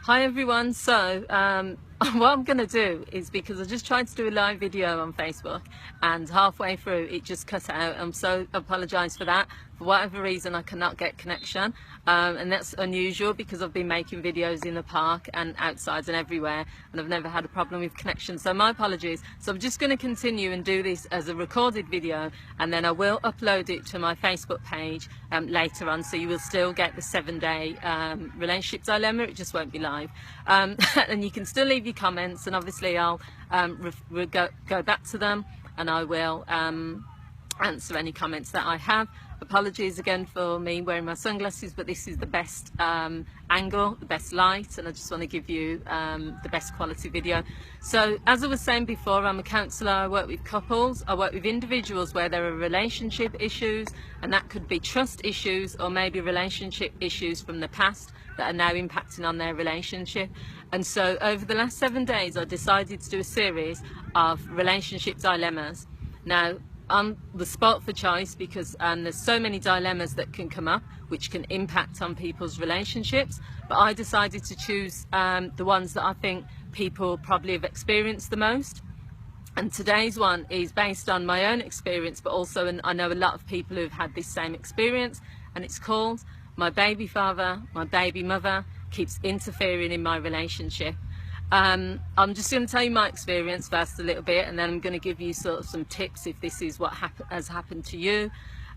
Hi everyone, so what I'm going to do is, because I just tried to do a live video on Facebook and halfway through it just cut out. I'm so apologise for that. For whatever reason I cannot get connection, and that's unusual because I've been making videos in the park and outside and everywhere, and I've never had a problem with connection, so my apologies. So I'm just going to continue and do this as a recorded video, and then I will upload it to my Facebook page later on, so you will still get the 7-day relationship dilemma. It just won't be live, and you can still leave your comments, and obviously I'll go back to them, and I will answer any comments that I have. Apologies again for me wearing my sunglasses, but this is the best angle, the best light, and I just want to give you the best quality video. So as I was saying before, I'm a counsellor. I work with couples, I work with individuals where there are relationship issues, and that could be trust issues or maybe relationship issues from the past that are now impacting on their relationship. And so over the last 7 days I decided to do a series of relationship dilemmas. Now I'm the spot for choice because there's so many dilemmas that can come up which can impact on people's relationships, but I decided to choose the ones that I think people probably have experienced the most. And today's one is based on my own experience, but also I know a lot of people who've had this same experience, and it's called "My baby father, my baby mother keeps interfering in my relationship." I'm just going to tell you my experience first a little bit, and then I'm going to give you sort of some tips if this is what has happened to you.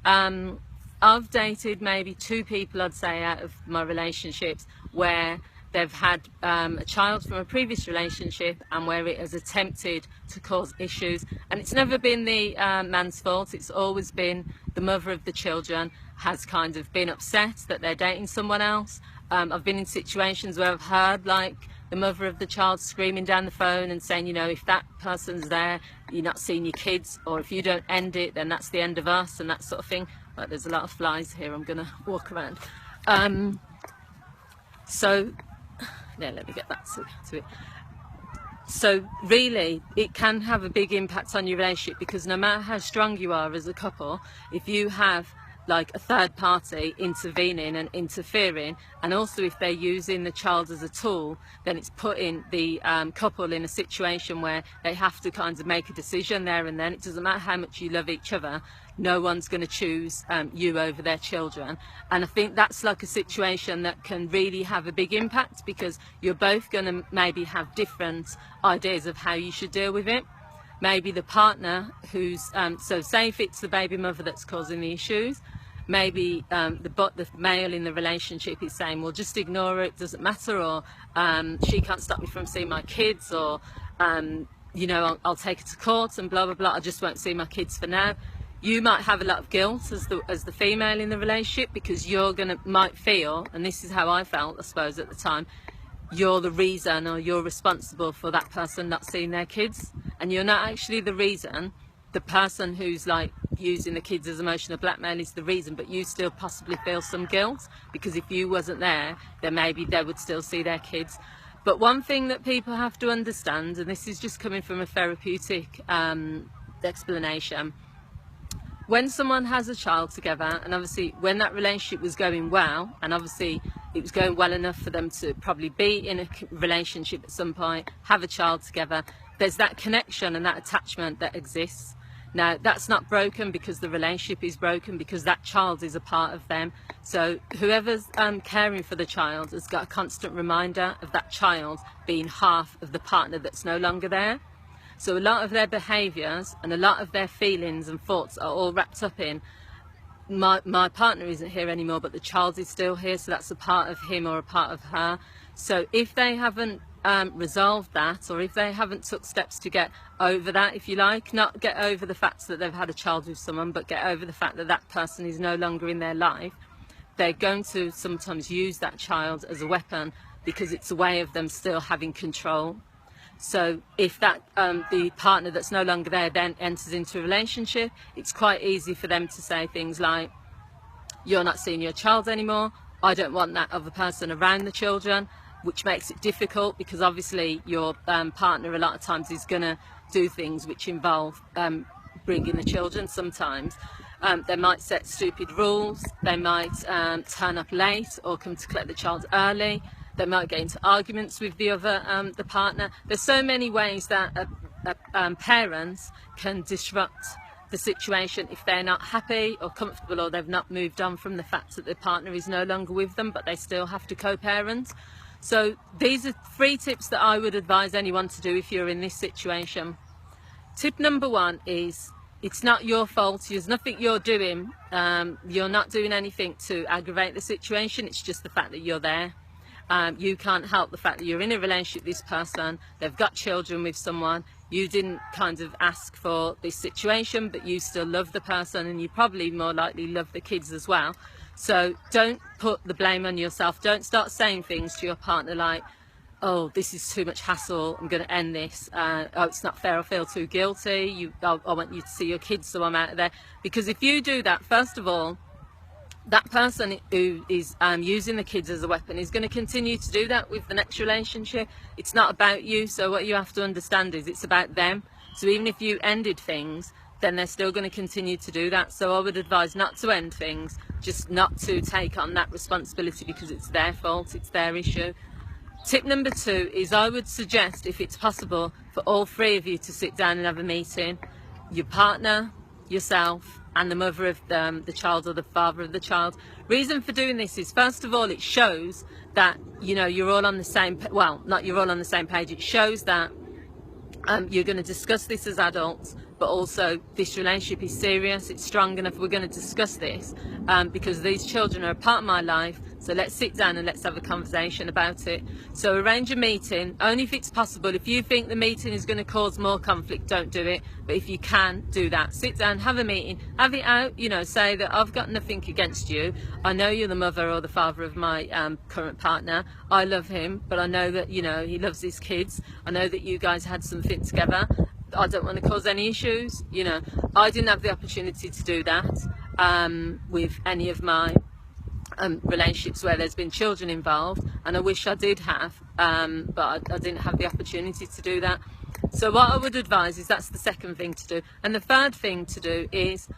I've dated maybe 2 people, I'd say, out of my relationships where they've had a child from a previous relationship and where it has attempted to cause issues, and it's never been the man's fault. It's always been the mother of the children has kind of been upset that they're dating someone else. I've been in situations where I've heard like the mother of the child screaming down the phone and saying, you know, if that person's there, you're not seeing your kids, or if you don't end it, then that's the end of us, and that sort of thing. But there's a lot of flies here, I'm gonna walk around. So yeah, let me get back to it. So really it can have a big impact on your relationship, because no matter how strong you are as a couple, if you have like a third party intervening and interfering, and also if they're using the child as a tool, then it's putting the couple in a situation where they have to kind of make a decision there and then. It doesn't matter how much you love each other, no one's going to choose you over their children. And I think that's like a situation that can really have a big impact, because you're both going to maybe have different ideas of how you should deal with it. Maybe the partner who's, so say if it's the baby mother that's causing the issues, maybe the male in the relationship is saying, well, just ignore it, doesn't matter, or she can't stop me from seeing my kids, or you know, I'll take her to court and blah blah blah, I just won't see my kids for now. You might have a lot of guilt as the female in the relationship, because you're might feel, and this is how I felt I suppose at the time, you're the reason, or you're responsible for that person not seeing their kids, and you're not actually the reason. The person who's like using the kids as emotional blackmail is the reason, but you still possibly feel some guilt, because if you wasn't there, then maybe they would still see their kids. But one thing that people have to understand, and this is just coming from a therapeutic explanation, when someone has a child together, and obviously when that relationship was going well, and obviously it was going well enough for them to probably be in a relationship at some point, have a child together, there's that connection and that attachment that exists. Now that's not broken because the relationship is broken, because that child is a part of them. So whoever's caring for the child has got a constant reminder of that child being half of the partner that's no longer there. So a lot of their behaviours and a lot of their feelings and thoughts are all wrapped up in, my partner isn't here anymore, but the child is still here, so that's a part of him or a part of her. So if they haven't resolved that, or if they haven't took steps to get over that, if you like, not get over the fact that they've had a child with someone, but get over the fact that that person is no longer in their life, they're going to sometimes use that child as a weapon, because it's a way of them still having control. So if that the partner that's no longer there then enters into a relationship, it's quite easy for them to say things like, you're not seeing your child anymore, I don't want that other person around the children, which makes it difficult, because obviously your partner a lot of times is going to do things which involve bringing the children sometimes. They might set stupid rules, they might turn up late or come to collect the child early. They might get into arguments with the other, the partner. There's so many ways that parents can disrupt the situation if they're not happy or comfortable, or they've not moved on from the fact that their partner is no longer with them, but they still have to co-parent. So these are 3 tips that I would advise anyone to do if you're in this situation. Tip number 1 is, it's not your fault. There's nothing you're doing. You're not doing anything to aggravate the situation. It's just the fact that you're there. You can't help the fact that you're in a relationship with this person. They've got children with someone. You didn't kind of ask for this situation, but you still love the person, and you probably more likely love the kids as well. So don't put the blame on yourself. Don't start saying things to your partner like, oh, this is too much hassle, I'm going to end this. Oh, it's not fair, I feel too guilty. I want you to see your kids, so I'm out of there. Because if you do that, first of all, that person who is using the kids as a weapon is going to continue to do that with the next relationship. It's not about you. So what you have to understand is it's about them. So even if you ended things, then they're still going to continue to do that. So I would advise not to end things, just not to take on that responsibility, because it's their fault, it's their issue. Tip number 2 is, I would suggest, if it's possible, for all 3 of you to sit down and have a meeting. Your partner, yourself, and the mother of the child or the father of the child. Reason for doing this is, first of all, it shows that, you know, you're all on the same, well, not you're all on the same page. It shows that you're going to discuss this as adults, but also this relationship is serious, it's strong enough, we're going to discuss this because these children are a part of my life, so let's sit down and let's have a conversation about it. So arrange a meeting, only if it's possible. If you think the meeting is going to cause more conflict, don't do it, but if you can, do that. Sit down, have a meeting, have it out, you know, say that I've got nothing against you, I know you're the mother or the father of my current partner, I love him, but I know that, you know, he loves his kids, I know that you guys had something together, I don't want to cause any issues. You know, I didn't have the opportunity to do that with any of my relationships where there's been children involved, and I wish I did have, but I didn't have the opportunity to do that. So what I would advise is, that's the second thing to do. And the third thing to do is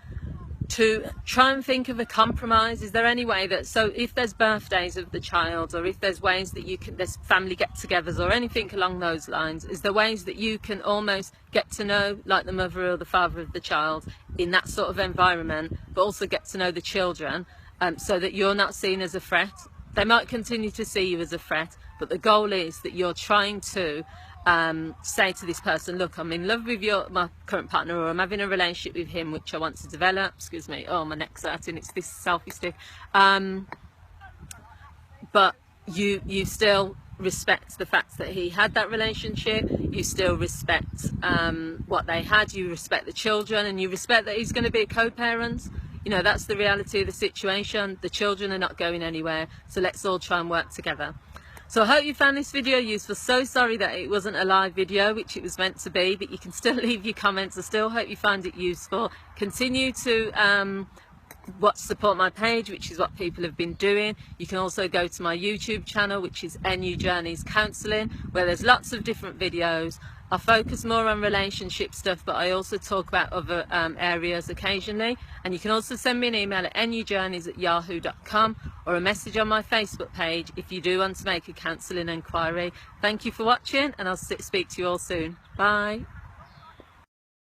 to try and think of a compromise. Is there any way that, so if there's birthdays of the child, or if there's ways that you can, there's family get-togethers or anything along those lines, is there ways that you can almost get to know, like, the mother or the father of the child in that sort of environment, but also get to know the children, so that you're not seen as a threat? They might continue to see you as a threat, but the goal is that you're trying to say to this person, look, I'm in love with my current partner, or I'm having a relationship with him which I want to develop. Excuse me, oh, my neck's hurting, it's this selfie stick. But you still respect the fact that he had that relationship, you still respect what they had, you respect the children, and you respect that he's going to be a co-parent. You know, that's the reality of the situation. The children are not going anywhere, so let's all try and work together. So I hope you found this video useful. So sorry that it wasn't a live video, which it was meant to be, but you can still leave your comments. I still hope you find it useful. Continue to support my page, which is what people have been doing. You can also go to my YouTube channel, which is Journeys Counselling, where there's lots of different videos. I focus more on relationship stuff, but I also talk about other areas occasionally. And you can also send me an email at nujourneys@yahoo.com, or a message on my Facebook page if you do want to make a counselling inquiry. Thank you for watching, and I'll speak to you all soon. Bye.